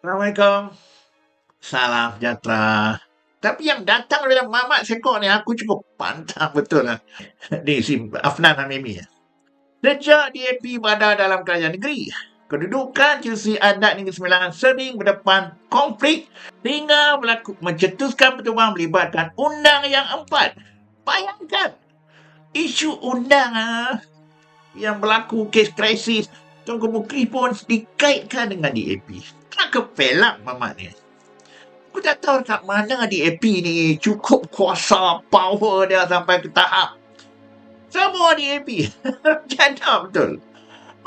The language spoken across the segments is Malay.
Assalamualaikum. Salam sejahtera. Tapi yang datang daripada mamat sekor ni aku cukup pantang betul lah. Ni si Afnan Hamimi. Sejak DAP berada dalam kerajaan negeri, kedudukan Institusi Adat Negeri Sembilan sering berdepan konflik hingga mencetuskan pertemuan melibatkan undang yang empat. Bayangkan, isu undang yang berlaku kes krisis Tunku Mukri pun dikaitkan dengan DAP. Tak kepelang mamat ni. Aku tak tahu kat mana DAP ni cukup kuasa power dia sampai ke tahap semua DAP. Janda betul.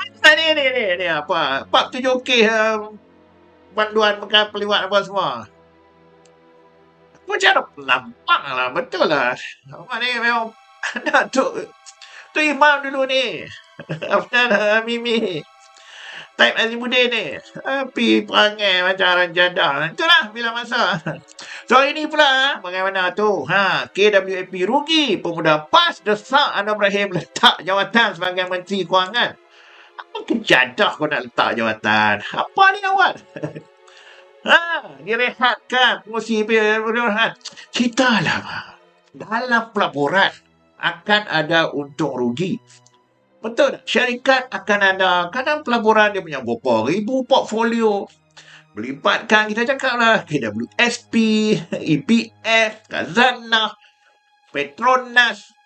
Ni apa? 47K panduan bekas peliwat apa semua. Aku macam nampak lah. Betul lah. Apa ni memang tu imam dulu ni. Afnan Mimi. Taib Azimuddin ni. Tapi perangai macam orang janda. Itulah bila masa. So ini pula bagaimana tu? KWAP rugi. Pemuda PAS desak Anwar Ibrahim letak jawatan sebagai Menteri Kewangan. Apa kejadah kau nak letak jawatan? Apa ni awak? Direhatkan pengurusi berehat. Ceritalah. Dalam pelaburan akan ada untung rugi. Betul tak? Syarikat akan ada, kadang pelaburan dia punya berapa ribu portfolio. Melibatkan, kita cakap lah, KWSP, EPF, Khazanah, Petronas.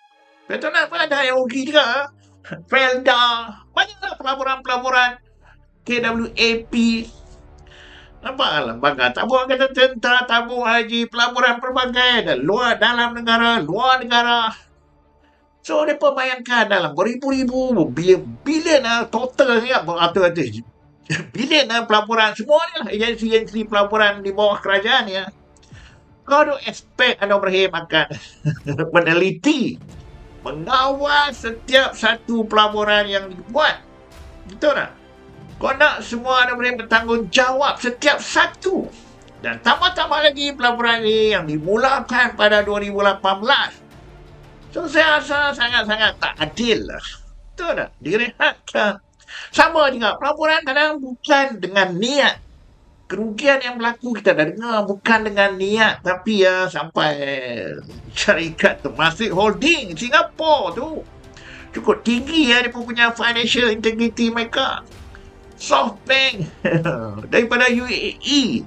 Petronas pun ada yang rugi juga. Felda, banyaklah pelaburan-pelaburan. KWAP. Nampak lembaga tabung angkatan tentera, tabung haji, pelaburan pelbagai. Dan luar dalam negara, luar negara. So, mereka bayangkan dalam beribu-ribu, bilion total ni, beratus-ratus bilion pelaburan, semua ni lah, agensi-agensi pelaburan di bawah kerajaan ya. Kau ada expect Anwar Ibrahim akan meneliti, mengawal setiap satu pelaburan yang dibuat. Betul tak? Kau nak semua Anwar Ibrahim bertanggungjawab setiap satu. Dan tambah-tambah lagi pelaburan ni yang dimulakan pada 2018. So, saya rasa sangat-sangat tak adil lah. Betul tak? Direhatkan. Sama juga, pelaburan kadang bukan dengan niat. Kerugian yang berlaku kita dah dengar bukan dengan niat. Tapi sampai syarikat Temasek Holding Singapura tu cukup tinggi dia punya financial integrity mereka. SoftBank daripada UAE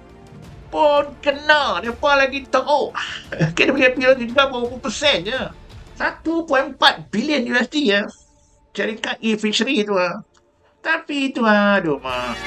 pun kena. Mereka lagi teruk. KWP lagi juga berapa persen je. 1.4 bilion USD ya. Syarikat e-fishery tu Tapi itu aduh mak.